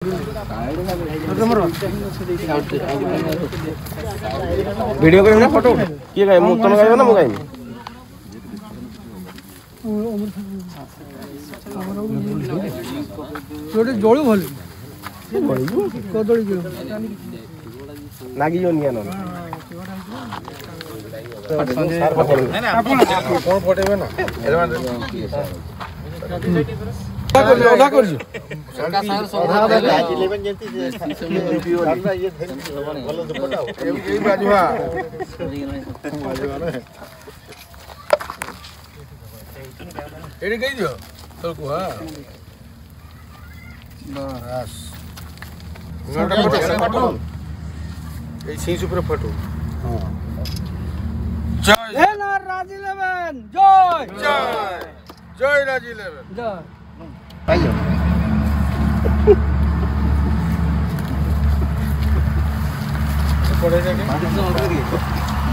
Video करें ना photo किए गए तुम गाइब ना मुगाई जोड़ू भल कदली लागी जो निया कौन फटेबे ना ओला कर जो सरकार सार राज 11 जेंती ये भलो दुपट्टा ए बाजुआ एडी गई दियो तो को हां बस फोटो ए सीस ऊपर फोटो हां जय राज 11 जय जय जय राज 11 जय आइयो पड़े जाके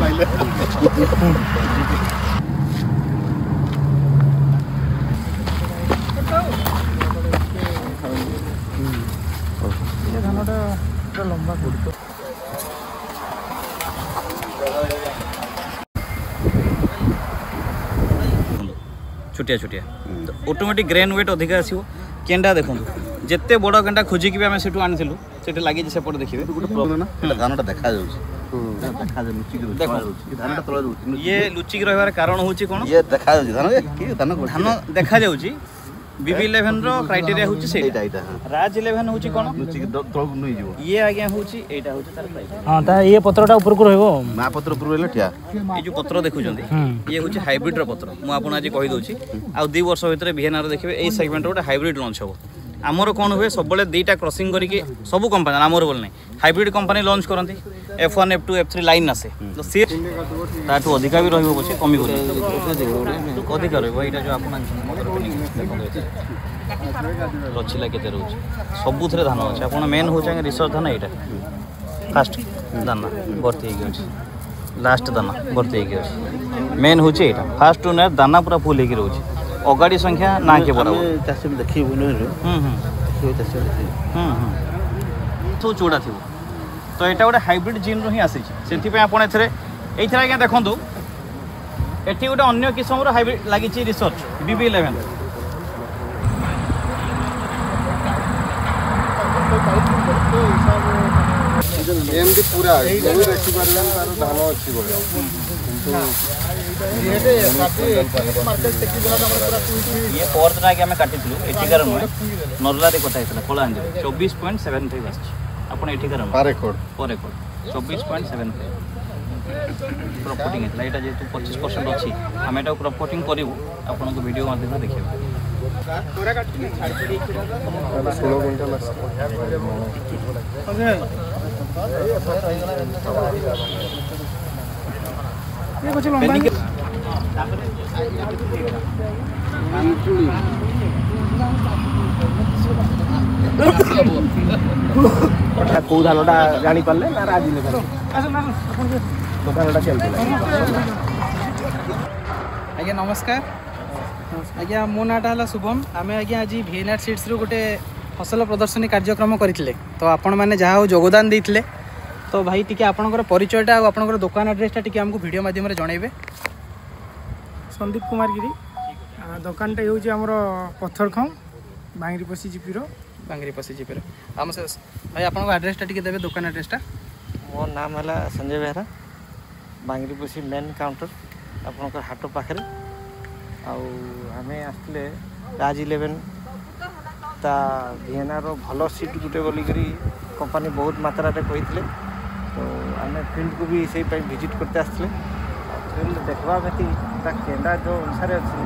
पहले ये धानटा पूरा लंबा पड़तो छुटिया छुटिया तो ऑटोमेटिक ग्रेन वेट अधिक आसो केंडा देखो जिते बड़ केंडा खोजिकी आम से आनी से लगी सेपटे देखिए धानटा देखा ये लुचिक रही कारण हूँ कौन ये देखा धान देखा जाऊँगी BB11 रो क्राइटेरिया होची सेटा राज 11 होची कोन तळक नै जीवो ये आज्ञा होची एटा होची तार क्राइटेरिया हां ता ये पत्रटा ऊपर को रहबो मा पत्र ऊपर रहले ठिया ये जो पत्र देखु जंदी ये होची हाइब्रिड रो पत्र मु आपन आज कहि दोची आ 2 वर्ष भीतर VNR देखिबे A segment row hybrid launch हो आमर कौन हुए सब दुईटा क्रॉसिंग करके सब कंपानी आमर बोल नहीं हाइब्रिड कंपानी लॉन्च करती F1 F2 F3 लाइन आसे तो सी ताठू अधिका भी रहिबो पछे कमी बोल अधिका रहबो एटा जो आपन लचिला केते रहउछ सबुथरे धान अछि आपन मेन हो चाहे रिसर्च धान एटा फास्ट दाना भर्ती हे गछ लास्ट दाना भर्ती हे गछ मेन होछि एटा फास्ट टू ने दाना पूरा फुल हे रहउछ अगाड़ी संख्या ना के बराबर चासी में देखि बुनो से चासी तो चोड़ा थी तो यहाँ गोटे हाइब्रिड जीन रू ही आसी से आप आज्ञा देखो ये गोटे अन्य किस्म हाइब्रिड लगी रिसर्च BB11 एमडी पूरा देखि परलन तार धान अछि बोले ये फोर्थ ना आमे काटिथिलु एठिकार नरला रे कथा हेतला कोला आंदे 24.75 आछि आपण एठिकार पर रेकॉर्ड 24.75 क्रॉप कटिंग हेतला एटा जे 25% अछि हम एटा क्रॉप कटिंग करिवु आपण को वीडियो माध्यम देखिबो पूरा काटि छाड़ पड़ी 16 घंटा ये कुछ लंबा को धानटा जानी पाले ना राजी ले तो धानटा केमती आज्ञा नमस्कार आज्ञा मो नाटा है शुभम आम आज्ञा आज VNR सीड्स रो गोटे फसल प्रदर्शनी कार्यक्रम करथिले तो आपण माने जहा योगदान देथिले तो भाई टिके आपनकर परिचयटा आ आपनकर दुकान एड्रेसटा टिके हमको वीडियो माध्यम रे जणाइबे। संदीप कुमार गिरी दुकानटा होउची हमर पत्थरखम बांगरीपसी जीपीरो हम से भाई आपन एड्रेसटा टिके देबे दुकान एड्रेसटा। मो नाम है संजय बेहरा बांगरीपसी मेन काउंटर आपनकर हाटो पाखरे आमे आसले राज 11 ता VNR रो भलो सीट गुटे बोली करी कंपनी बहुत मात्रा रे कहितले तो आमे फील्ड को भी से विजिट करते आसले फील्ड देखवा बेती ता केंडा जो अनुसार अछि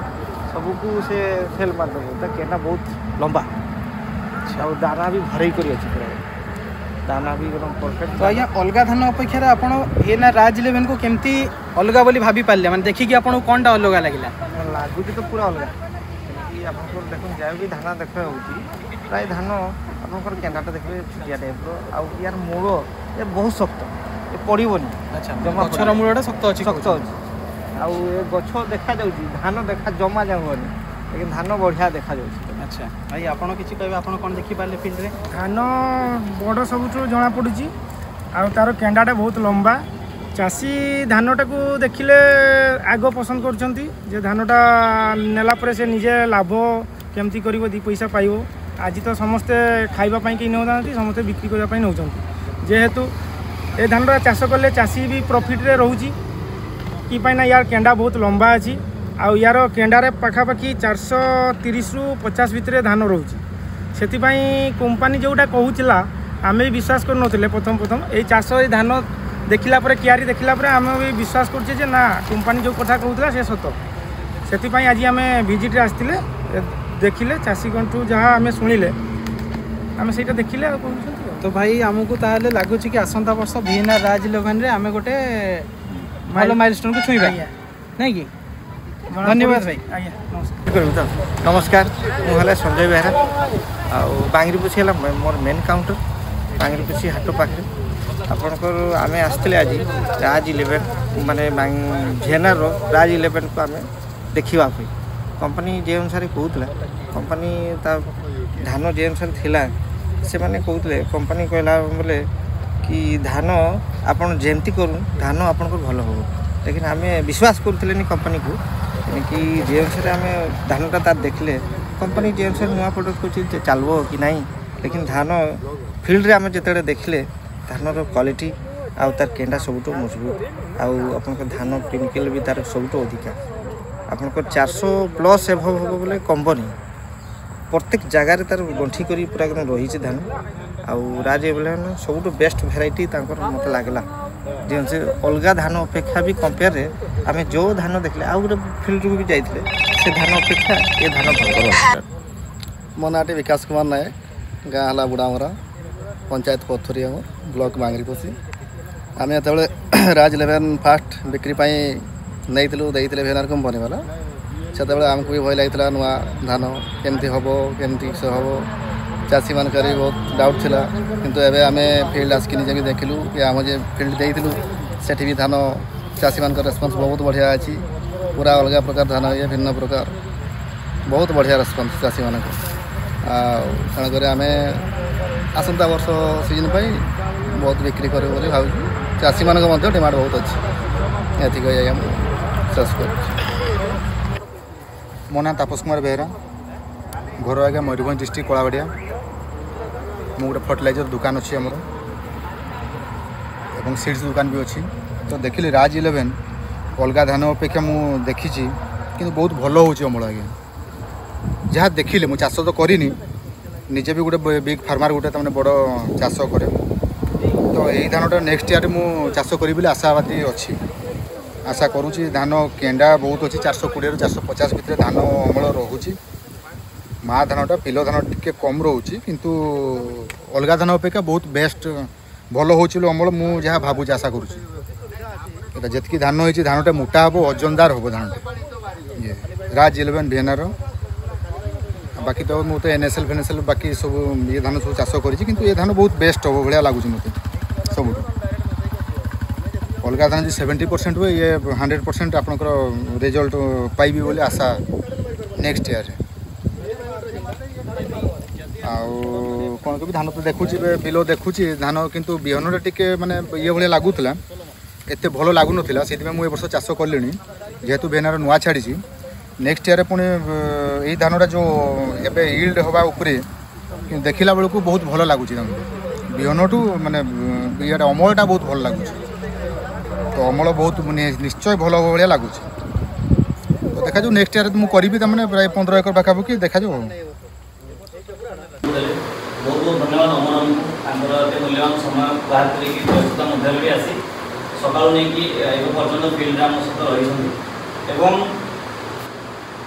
सबू को से सेल मार दबो ता केंडा बहुत लंबा और दाना भी भरई करी अछि पूरा दाना भी एकदम परफेक्ट तो आज्ञा अलगा धान अपेक्षा आपण VNR राज 11 को केमती अलगा बोली भाभी पाले माने देखि कि आपण कोनटा अलगा लागिला लागुची तो पूरा अलगा कि आपन देखो जाय भी धाना देखै होउची प्राय धान आपनकर केंडाटा देखबे छुटिया टाइप रो आ यार मूल ये बहुत शक्त ये पड़िबोनी अच्छा गछर मूलटा शक्त अछि आ ये गछ देखा जाउची धान देखा जमा जाउनी लेकिन धान बढ़िया देखा जाउची अच्छा भाई आपण किसी कहबे आपण कोन देखि पाले फील्ड रे धान बड़ सबुठ जना पड़ुची आ तार केंडाटा बहुत लंबा चाषी धानटा को देखिले आग पसंद करछंती जे धानटा नेला परे से निजे लाभ केमती करिवो दी पैसा पाइबो आज तो समस्ते खाइबा पई कि नउदांती समस्ते बिक्री करबा पई नउचंती जेहेतु ए धानटा चाष कले चाषी भी प्रॉफिट रे रहउची कि पई ना यार केंडा बहुत लंबा अछि आ यार केंडारे पाखापाखि 430 रु 50 भितर धान रोचे से कंपनी जोटा कहूला आम भी विश्वास कर नथिले प्रथम ये चाष धान देखला क्यारी देखला आम भी विश्वास करछे ना कंपनी जो कथा कहूला से सत से आज आम विजिट आसते देखिले चाषी कंठू जहाँ आम शुणिले आम से देखिले तो भाई आमको ताले लगुच कि आसंता वर्ष VNR राज 11 रे आम गोटे भल माइलस्टोन को छुईबा नहीं कि धन्यवाद भाई आज्ञा नमस्कार मुझे संजय बेहरा बांगरीपोशी है मोर मेन काउंटर बांगरीपोशी हाट पाखे आपणकर आम आसते आज राज 11 माने VNR राज 11 को आम देखा कंपनी जे अनुसार कहूला कंपनी धान जे अनुसार थिला से माने कहते कंपनी कहला बोले कि धान आपन जेमती करूँ धान आपन भल हो लेकिन आम विश्वास करूँ कंपनी को कि जे अनुसार आम धानटा तार देखले कंपनी जे अनुसार नुआ प्रोडक्ट को चलो कि नहीं लेकिन धान फील्ड रे आम जिते देखले धानर क्वालिटी आउ तार केंडा सबुठ मजबूत आउ धान केमिकल भी तार सबुठ अधिका आपंकर 400+ एभव हम बोले कंपनी प्रत्येक जगार तार गंठी कर पूरा रही धान आउ राज इलेवन सबुठ बेस्ट भेराइटी मत लगला जो से अलग धान अपेक्षा भी कंपेयर आम जो धान देखले आउ गोटे फील्ड को भी जाइए से धान अपेक्षा ये धान भल मो नाटी विकास कुमार नायक गाँ है बुढ़ामरा पंचायत पथुरी आम ब्लॉक बांगरीपोशी आम जो राज 11 फास्ट बिक्री नहीं VNR कंपनी वाला से आमको भी भय लगी नुआ धान केमती हम केमती से हम चाषी मान बहुत डाउट थिला किंतु एबे आमे फील्ड आसकी निजे देखलु कि आम जे फील्ड देइथिलु सेठी भी धान चाषी मान रेस्पॉन्स बहुत बढ़िया अछि पूरा अलग प्रकार धान ये भिन्न प्रकार बहुत बढ़िया रेस्पॉन्स चाषी मान तेणुक आम आसंता वर्ष सीजन पाई बहुत बिक्री कर भावुँ चाषी मान डिमांड बहुत अच्छी एति कही चाष कर मो ना तापस कुमार बेहरा घर आगे मयूरभंज डिस्ट्रिक्ट कलाबाड़िया मु गोटे फर्टिलाइजर दुकान अच्छी आमर एवं सीड्स दुकान भी अच्छी तो देखिली राज 11 अलग धान अपेक्षा मु देखी कि बहुत भल हो अमल आगे जहाँ देखिले मु चाष तो करिनी निजे भी गोटे बिग फार्मर गोटे तमाने बड़ चाष करे तो यही धानटा नेक्स्ट ईयर मु चाष करी बोली आशावादी अच्छी आशा करुँची धान केंडा बहुत अच्छी 420 ରୁ 450 भितर धान अमल रोचे माँ धानटा पिलो धान टिके कम रोचे किंतु अलग धान अपेक्षा बहुत बेस्ट भल हो अमल मुझे जहाँ भावुँ आशा करुँची जी धान होती धानटा मोटा हम वजनदार हम धानटा ये राज 11 VNR बाकी तो मुझे NSL फेनेसल बाकी सब ये धान सब चाष कर ये धान बहुत बेस्ट हम भाया लगुच मत सब अलग धान 70% हुए ये 100% आपंकर रिजल्ट पाइबी बोली आशा नेक्स्ट ईयर आउ कौन भी धान तो देखुची बिलो देखुची धान किंतु बिहन टिके माने ये भाया लगुला एत भल लगुन से मुझे वर्ष चाष कली जेहेतु VNR नुआ छाड़ी नेक्स्ट ईयर पुणी यही धानटा जो एबे यील्ड हवा उपरे देखला बेलू बहुत भल लगुच बिहन ठू माने ये अमलटा बहुत भल लगुच तो अमल बहुत निश्चय भल भाया लगुच तो देखा जाऊ नेक्स्ट ईयर मुझे करी प्राय 15 एकर पाखापाखि देखा जाऊ बहुत बहुत धन्यवाद अमर मूल्यवान समय बाहर करके आसी सका नहीं पर्यटन फील्ड आम सहित रही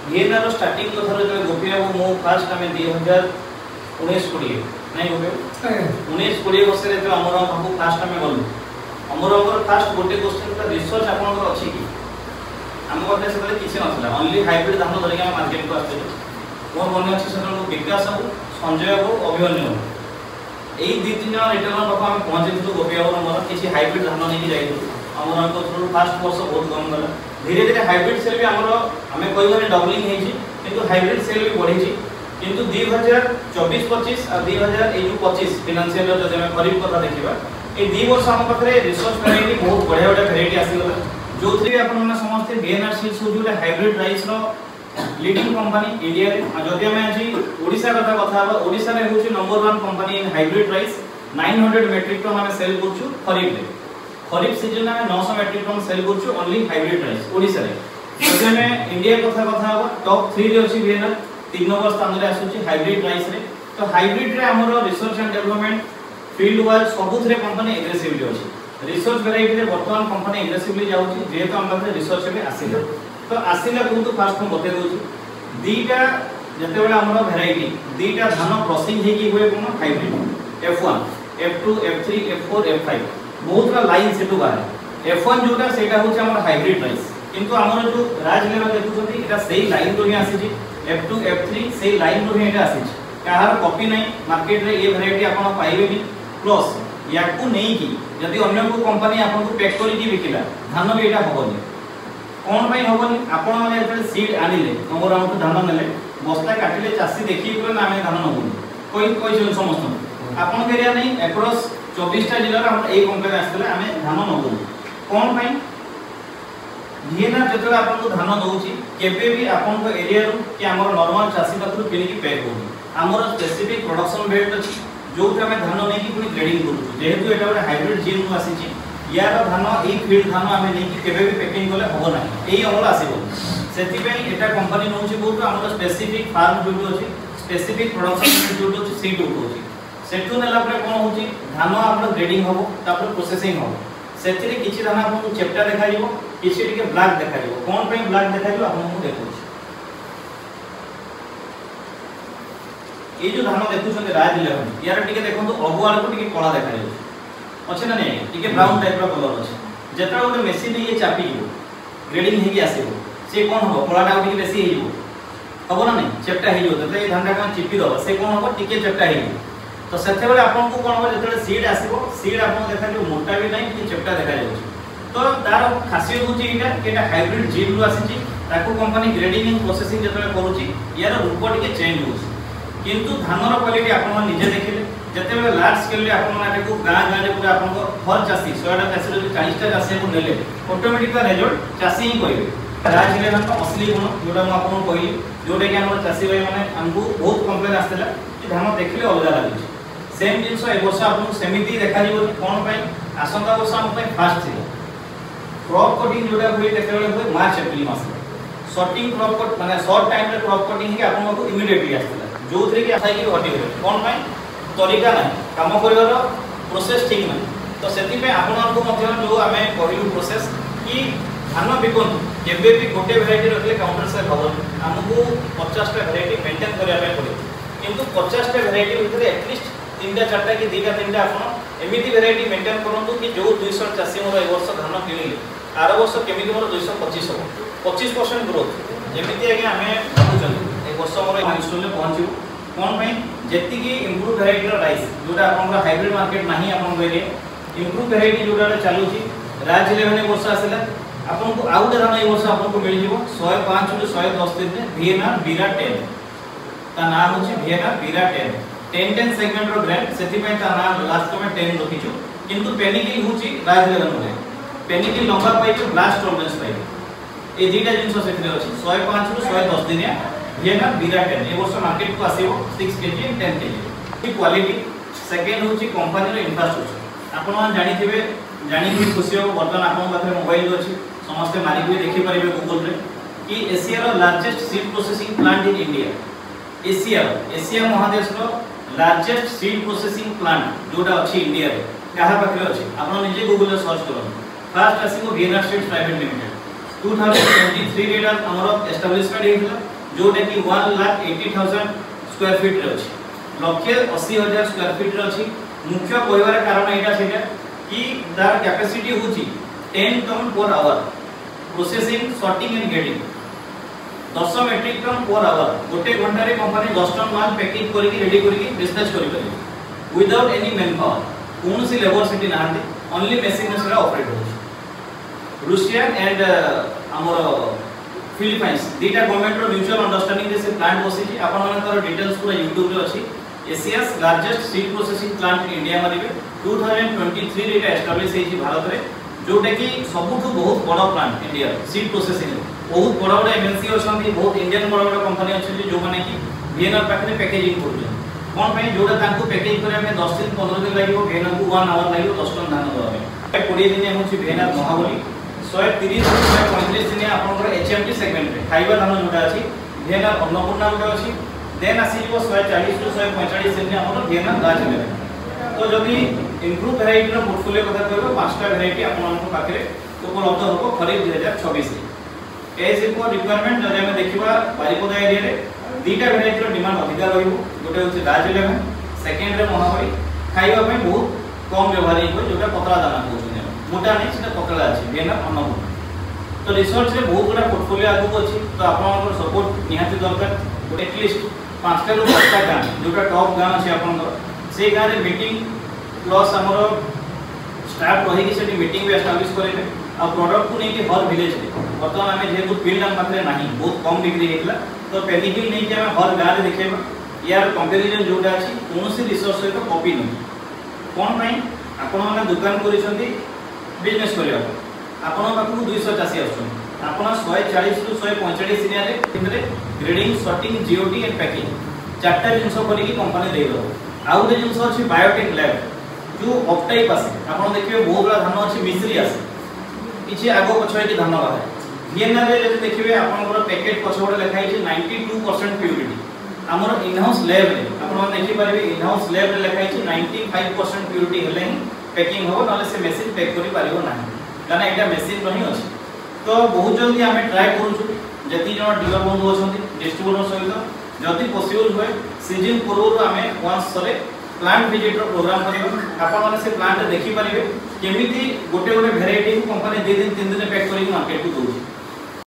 VNR स्टार्टिंग कथार जो गोपी बाबू मो फास्ट आम 2019-20 नहीं गोपी 19-20 वर्ष जो अमर बाबू फास्ट आम गलु अमर फास्ट गोटे क्वेश्चन रिसर्च आपंकर अच्छी कि आम पाखे से किसी ना ओनली हाइब्रिड धान धरिक आम मार्केट को आसलु मोर मन अच्छे से विकास बाबू संजय बाबू अभिमन्यु यही 2-3 जन रिटेलर पाख आम पहुँची गोपी बाबू मोर किसी हाइब्रिड धान नहीं जाइए आम फास्ट वर्ष बहुत कम गला धीरे धीरे हाइब्रिड सेल भी आम कह डबलिंग होती हाइब्रिड सेल भी बढ़ी किंतु 2024-25 और 2025 फाइनेंशियल जदि हम खरीफ कथा देखिबा ए 2 वर्ष हम पाखरे रिसर्च वैरायटी बहुत बढ़िया बढ़िया वैरायटी आसीगला जो थ्री अपन माने समस्त बीएनआर सीड्स हो जोटा हाइब्रिड राइस रो लीडिंग कंपनी इंडिया रे जदि हम आज ओडिसा कथा ओडिसा रे होची number 1 company in hybrid rice 900 metric ton हम सेल करछु खरीफ सीजन में 900 मेट्रिक टन सेल करछु ओनली हाइब्रिड राइस ओडिसा रे जदि हम इंडिया कथा टॉप 3 रे अछि बीएनआर 3 नंबर स्थान रे आसुची हाइब्रिड राइस रे तो हाइब्रिड रे हमरो research and development field wise सबुथरे कंपनी एग्रेसिवली अछि रिसर्च वैरायटी रे वर्तमान कंपनी एग्रेसिवली जाउची जेहेतु हम पाखरे रिसर्च रे आसीला तो आसीला बहुत फास्ट हम बते दोची दीटा जते बेला हमरो वैरायटी दीटा धान क्रॉसिंग हेकी होय कोन hybrid F1 F2 F3 F4 F5 बहुतरा line सेटु बारे F1 जोटा सेटा होची हमर हाइब्रिड राइस किंतु हमर जो राज लेवल देखुछथि एटा सेही लाइन रो ही आसीची F2 F3 सेही लाइन रो ही एटा आसीची काहार कॉपी नै मार्केट रे ए वैरायटी आपण पाइबेनी प्लस याकू नै की यदि अन्य को कंपनी आपन को पैक करी की बिकिला धान भी एटा होबनी कोन पई होबनी आपण माने एते सीड आनिले हमर हमको धान नेले बस्ता काटिले चासी देखि पुरा नामे धान नबुनी कोई समस्त आपण करिया नै अक्रॉस 24 टा जिल्ला हम ए कंपनी आस्तले हमें धान नबुनी कोन पई भिएना जतले आपन को धान दउची केबे भी आपन को एरिया रो कि हमर नॉर्मल चासी पाखरु किनि की पैक होनी हमर स्पेसिफिक प्रोडक्शन बेल्ट अछि जो आम धान नहीं कि ग्रेडिंग करूँ जेहेतु ये गोटे हाइब्रिड जीन को आसी यार धान ये फील्ड धान आम नहीं केवे भी पैकिंग कले हम ना यही अमल आसो से कंपनी नौ बहुत आम स्पेसिफिक फार्म जो अच्छी स्पेसिफिक प्रोडक्शन जो अच्छी सी जो अच्छी सेठू नेला कौन हो धान आप ग्रेडिंग हम प्रोसेसिंग हम से किसी धान आपको चेप्टा देखा किसी ब्लैक देखा कौन पे ब्लैक देखा आपको देखा ये जो धान देखुछन राज 11 यार टिके देखंतु अगुआल को टिके कला देखा जाय अछि ना नै टिके ब्राउन टाइप रो कलर अछि जेता ओटे मशीन ये चापी जो ग्रेडिंग हेगी आसीबो से कोन हो कलाटा टिके बेसी हेइबो हबो ना नै चेप्टा हेइबो तते ए धानटा कोन चिपी दबो से कोन हो टिके चेप्टा हेइबो तो सेते बेले आपन को कोन हो जेते सीड आसीबो सीड आपन देखा जो मोटा भी नै कि चेप्टा देखा जाय तो तार खासियत होची एटा हाइब्रिड जीन रो आसी ताको कंपनी ग्रेडिंग एंड प्रोसेसिंग जेते करूची यार रूप टिके चेंज होची किंतु धानर क्वालिटी आपन निजे देखिले जते बेले लार्ज स्केल रे आपन माने को गां गां रे पूरा आपन को हर चासी 100 टा चासी रे 40 टा चासी को नेले ऑटोमेटिक रिजल्ट चासी ही कहबे राज लेवन का असली गुण जोडा म आपन कहली जोडे के हमर चासी भाई माने हमको बहुत कंप्लेन आस्तेला कि धान देखले अलगा लागी सेम जिंस ए वर्ष आपन सेमिति देखा जीवो कोन पई आसंता वर्ष हम पई फास्ट थी क्रॉप कटिंग जोडा होई देखले होई मार्च अप्रैल मास शॉर्टिंग क्रॉप कट माने शॉर्ट टाइम रे क्रॉप कटिंग के आपन को इमीडिएटली आस्तेला जो थ्री की आसाई की हटी गले कोन पई तरीका नै काम करिवार प्रोसेस ठीक नै तो सेति पे आपन को मध्य जो हमें कहलु प्रोसेस कि धान बिकन केबे भी गोटे वैरायटी रखले काउंटर से खबर हमको 50 टा वैरायटी मेंटेन करिया पे पड़े किंतु 50 टा वैरायटी भितर एटलीस्ट 3टा 4टा कि 2टा 3टा आपन एमिति वैरायटी मेंटेन करंतु कि जो 200 चासी मोर ए वर्ष धान किनिले आर वर्ष केमिति मोर 225 हो 25% ग्रोथ जेमिति आगे हमें भाबुचन ए वर्ष मोर माइलस्टोन ले पहुंचिबो कोन पई जेति की इंप्रूव वैरायटी रो राइस जोटा आपन हाइब्रिड मार्केट नाही आपन बेले इंप्रूव वैरायटी जोटा चालू छी राज 11 वर्ष आसेला आपन को आउट धान ए वर्ष आपन को मिल जिवो 105 टू 110 दिन में वीएनआर बीरा 10 ता नाम होची वीएनआर बीरा 10 सेगमेंट रो ब्रांड सेति पई ता नाम लास्ट में 10 रखिचो किंतु पेनिकिल होची राज 11 रे पेनिकिल लंबा पाई तो ब्लास्ट टॉलरेंस पाई ए दीटा जिंस सेति अछि 105 टू 110 दिन वीएनआर बीरा 10 ए वर्ष मार्केट को आसीबो 6 केजी 10 केजी क्वालिटी सेकंड होची कंपनी रो इंफ्रास्ट्रक्चर आपन मान जानि खुशी हो वर्तमान आपन पाखरे मोबाइल अछि समस्त मालिक भी देखि परिबे गूगल रे कि एशिया रो largest seed processing plant in India Asia महादेश रो लार्जेस्ट सीड प्रोसेसिंग प्लांट जोटा अछि इंडिया रे कहा पाखरे अछि आपन निजे गूगल रे सर्च करन फर्स्ट आसीबो वीएनआर सीड्स प्राइवेट लिमिटेड 2023 रे हमर एस्टैब्लिशमेंट हेइला जोटा कि 1,80,000 स्क्वायर फीट रे अछि 1,80,000 स्क्वायर फीट रे अछि मुख्य कहबार कारण एटा सेटा कि दार कैपेसिटी होची 10 ton per hour processing sorting and grading 10 metric ton per hour गोटे घंटा रे कंपनी 10 टन माल पैकिंग करके रेडी करके डिस्पैच करि परिबे विदाउट एनी मैन पावर कौन सी लेबर सिटी नांदे ओनली मशीन से ऑपरेट होची रूसियन एंड हमर फिलिपाइंस दीटा गवर्नमेंट रो म्यूचुअल अंडरस्टैंडिंग रे से प्लांट बसिची आपण मानकर डिटेल्स पूरा यूट्यूब रे अछि Asia's largest seed processing plant India मारिबे 2023 रे एस्टैब्लिश हेछि भारत रे जोटा कि सबुठु बहुत बड़ प्लांट इंडिया सीड प्रोसेसिंग बहुत बड़ बड़ एमएनसी अछंती बहुत इंडियन बड़ बड़ कंपनी अछंती जो माने कि वीएनआर पाखरे पैकेजिंग करूछन कोन पई जोटा तांको पैकेज करे हमें 10 दिन 15 दिन लागिवो वीएनआर को 1 आवर लागिवो 10 टन धान दवा में 20 दिन होछि वीएनआर महाबली 130 135 दिन आपनकर एचएमटी सेगमेंट रे खाइबा धान जोटा अछि वीएनआर अन्नपूर्णा जोटा अछि देन आसीजो 140 टू 145 दिन हमर वीएनआर राज लेबे तो जदि इम्प्रूव वैरायटी रो पोर्टफोलियो कथा कहबो पांचटा वैरायटी आपनकर पाखरे उपलब्ध होबो खरीफ 2024 रे एज इको रिक्वायरमेंट जदि हम देखिबा बारिपदा एरिया रे दीटा वैरायटी रो डिमांड अधिक रहिबो गोटे होछि राज 11 सेकंड रे महाबली खाइबा पय बहुत कम व्यवहारिक हो जोटा पतला दाना कहउछन मोटा नहीं सेटा पतला अछि वीएनआर अन्नपूर्णा तो रिसर्च रे बहुत बड़ा पोर्टफोलियो आगु अछि तो आपनकर सपोर्ट निहाती दरकार एटलीस्ट 5टा रो 10टा गां जोटा टॉप गां अछि आपनकर से गां रे मीटिंग प्लस हमर स्टाफ रही कि सेठी मीटिंग भी एस्टैब्लिश करेबे आ प्रोडक्ट को नहीं कि हर विलेज रे वर्तमान हमें जेहेतु फील्ड हम पाखरे नाही बहुत कम बिक्री हेतला तो पेनिफिट नहीं कि हमें हर गां रे देखेबा यार कंपैरिजन जोटा अछि कोनोसी रिसोर्स सहित कॉपी नहीं कोन पई आपण माने दुकान करिसंती बिजनेस करिया आपण पाखु 200 चासी आछन आपण 140 टू 145 दिन रे इनरे grading sorting GOT and packing चारटा जिंस करी की कंपनी दे दो आउ जे जिंस अछि बायोटेक लैब जो ऑफ टाइप आसे आपण देखिबे बहुत बड़ा धान अछि मिश्री आसे किछि आगो पछय के धान बाहे वीएनआर रे जे देखिबे आपनकर पैकेट पछोडे लिखाइ छै 92% प्यूरिटी हमर इन हाउस लैब रे आपण देखि पारिबे इन हाउस लैब रे लिखाइ छै 95% प्यूरिटी हेले पैकिंग हो नले से मशीन पैक करि पारिबो नाही काना एटा मशीन नहीं अछि तो बहुत जल्दी हमें ट्राई करूछु जति जण डीलर बंधु अछंती डिस्ट्रीब्यूटर सहित जति पॉसिबल होय सीजन पूर्व हमें वंस सरे प्लांट विजिट रो प्रोग्राम करियो आपण माने से प्लांट देखि पारिबे केमिति गोटे गोटे वैरायटी कंपनी 2 दिन 3 दिन पैक करि मार्केट को दोछि